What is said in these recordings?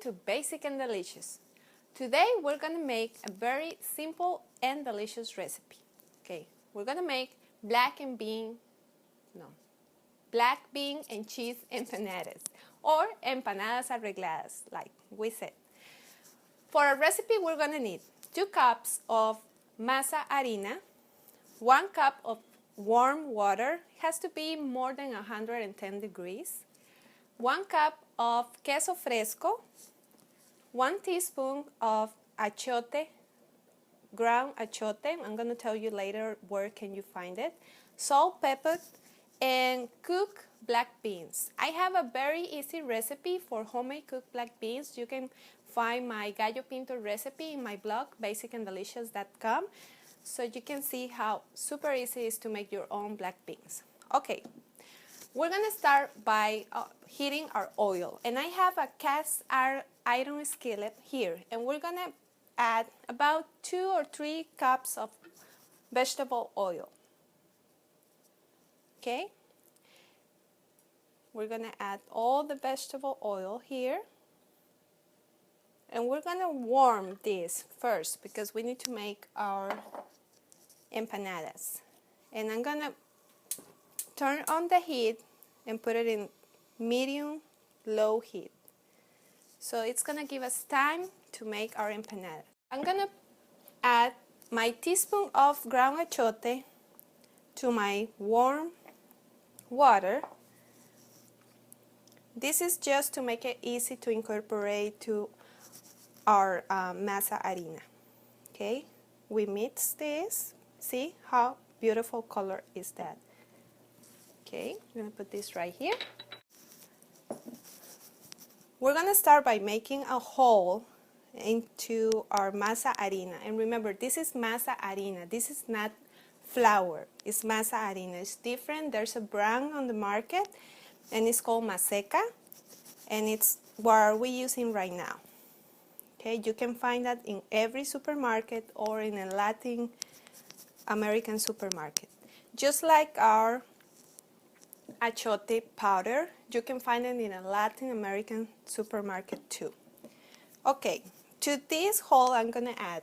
to Basic and Delicious. Today we're gonna make a very simple and delicious recipe. Okay, we're gonna make black bean and cheese empanadas, or empanadas arregladas, like we said. For our recipe, we're gonna need 2 cups of masa harina, 1 cup of warm water, has to be more than 110 degrees, 1 cup of queso fresco, 1 teaspoon of achote, ground achote, I'm going to tell you later where can you find it, salt, pepper, and cooked black beans. I have a very easy recipe for homemade cooked black beans. You can find my gallo pinto recipe in my blog, basicanddelicious.com, so you can see how super easy it is to make your own black beans. Okay, we're gonna start by heating our oil, and I have a cast iron skillet here, and we're gonna add about 2 or 3 cups of vegetable oil. Okay, we're gonna add all the vegetable oil here, and we're gonna warm this first because we need to make our empanadas. And I'm gonna turn on the heat and put it in medium-low heat. So it's gonna give us time to make our empanada. I'm gonna add my teaspoon of ground achote to my warm water. This is just to make it easy to incorporate to our masa harina. Okay, we mix this. See how beautiful color is that? Okay, I'm gonna put this right here. We're gonna start by making a hole into our masa harina. And remember, this is masa harina. This is not flour. It's masa harina. It's different. There's a brand on the market, and it's called Maseca, and it's what we're using right now. Okay, you can find that in every supermarket or in a Latin American supermarket. Just like our achote powder, you can find it in a Latin American supermarket too. Okay, to this whole I'm gonna add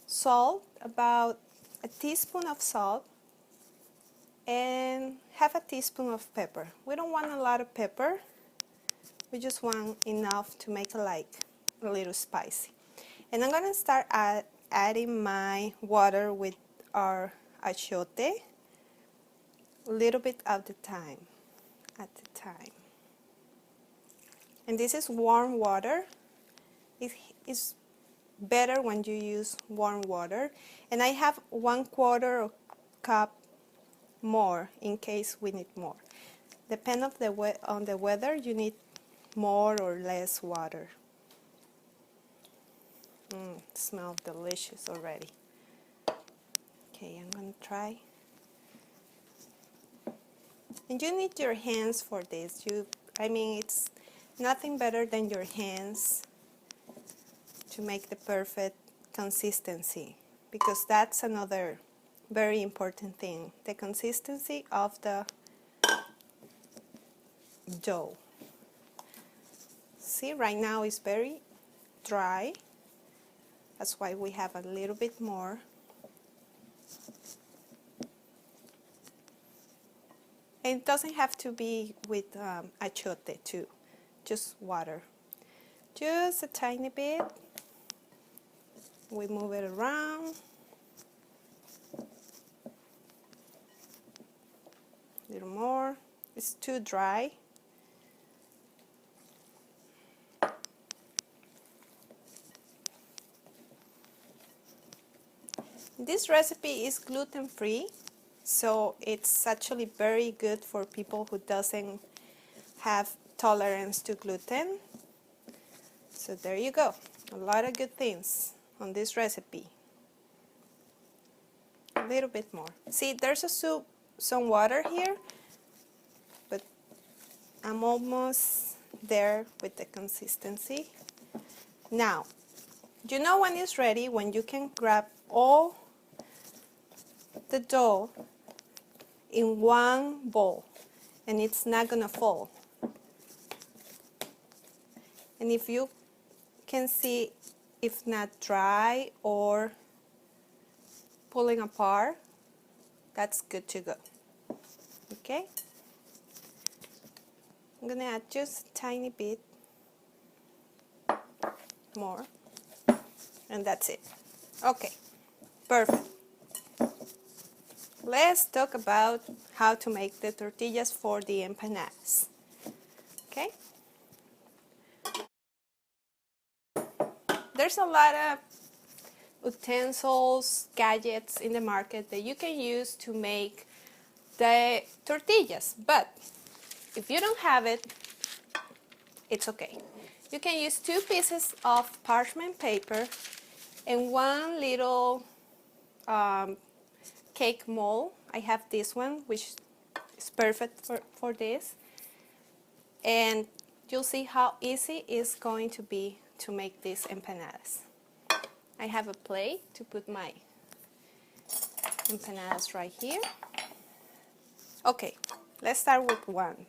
salt, about a teaspoon of salt, and half a teaspoon of pepper. We don't want a lot of pepper, we just want enough to make it like a little spicy. And I'm gonna start adding my water with our achote, a little bit at a time. And this is warm water. It's better when you use warm water. And I have 1/4 cup more in case we need more. Depending on the weather, you need more or less water. It smells delicious already. Okay, I'm gonna try. And you need your hands for this. I mean, it's nothing better than your hands to make the perfect consistency, because that's another very important thing, the consistency of the dough. See, right now it's very dry. That's why we have a little bit more. And it doesn't have to be with achote too, just water. Just a tiny bit. We move it around. A little more. It's too dry. This recipe is gluten-free, so it's actually very good for people who doesn't have tolerance to gluten. So there you go, a lot of good things on this recipe. A little bit more. See, there's some water here, but I'm almost there with the consistency. Now, you know when it's ready, when you can grab all the dough in one bowl and it's not gonna fall. And And if you can see if not dry or pulling apart, that's good to go. Okay? I'm gonna add just a tiny bit more, and that's it. Okay, perfect. Let's talk about how to make the tortillas for the empanadas. Okay? There's a lot of utensils, gadgets in the market that you can use to make the tortillas, but if you don't have it, it's okay. You can use 2 pieces of parchment paper and 1 little cake mold. I have this one, which is perfect for this. And you'll see how easy it's going to be to make these empanadas. I have a plate to put my empanadas right here. Okay, let's start with one.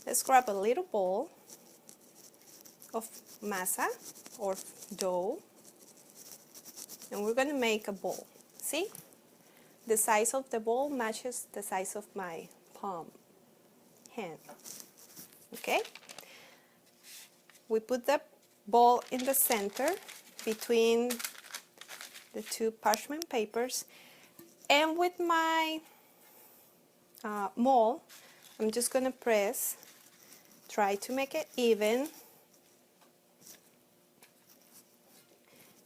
Let's grab a little bowl of masa or dough, and we're going to make a ball. See? The size of the ball matches the size of my palm hand. Okay? We put the ball in the center between the 2 parchment papers, and with my mold, I'm just going to press, try to make it even,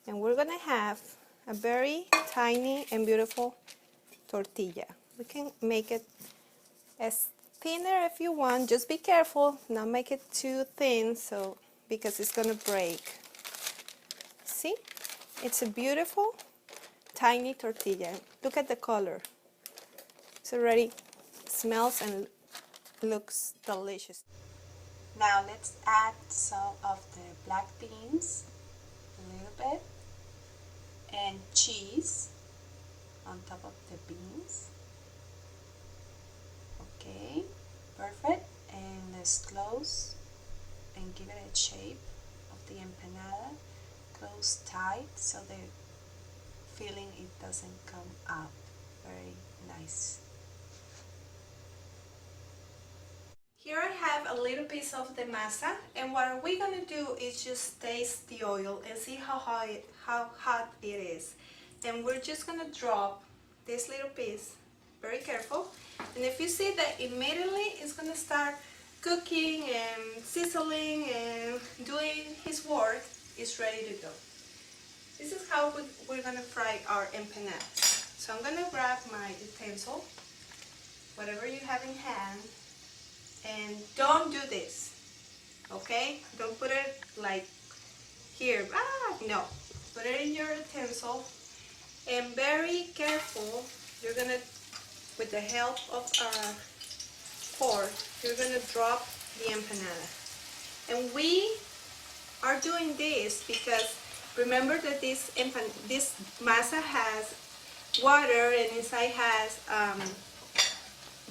and we're going to have a very tiny and beautiful tortilla. We can make it as thinner if you want. Just be careful, not make it too thin, so because it's going to break. See? It's a beautiful tiny tortilla. Look at the color. It's already smells and looks delicious. Now let's add some of the black beans, a little bit, and cheese on top of the beans. Okay, perfect. And let's close and give it a shape of the empanada. Close tight so the filling it doesn't come out. Very nice. Here I have a little piece of the masa, and what we're going to do is just taste the oil and see how hot it is. And we're just going to drop this little piece, very careful. And if you see that immediately it's going to start cooking and sizzling and doing his work, it's ready to go. This is how we're going to fry our empanadas. So I'm going to grab my utensil, whatever you have in hand. And don't do this, okay? Don't put it like here, no. Put it in your utensil, and very careful, you're gonna, with the help of a fork, you're gonna drop the empanada. And we are doing this because remember that this masa has water and inside has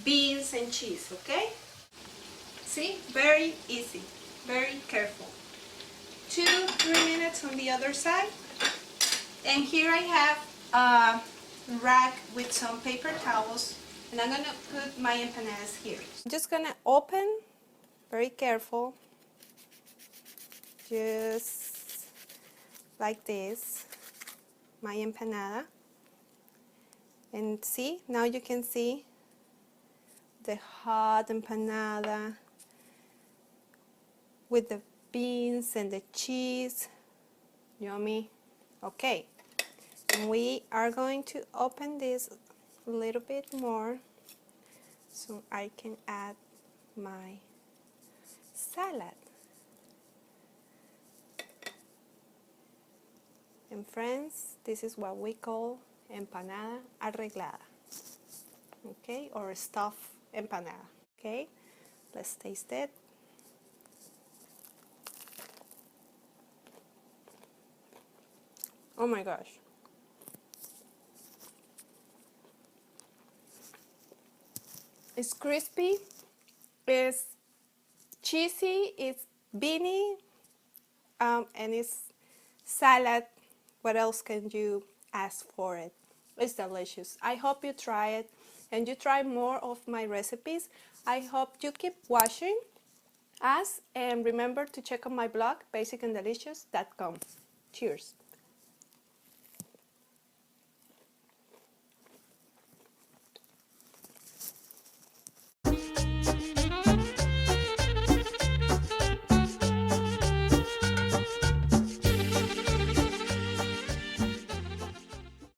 beans and cheese, okay? See, very easy, very careful. 2-3 minutes on the other side. And here I have a rack with some paper towels, and I'm gonna put my empanadas here. I'm just gonna open, very careful, just like this, my empanada. And see, now you can see the hot empanada with the beans and the cheese. Yummy. Okay, and we are going to open this a little bit more so I can add my salad. And friends, this is what we call empanada arreglada, okay, or stuffed empanada. Okay, let's taste it. Oh my gosh. It's crispy, it's cheesy, it's beany, and it's salad. What else can you ask for it? It's delicious. I hope you try it and you try more of my recipes. I hope you keep watching us and remember to check out my blog, basicanddelicious.com. Cheers.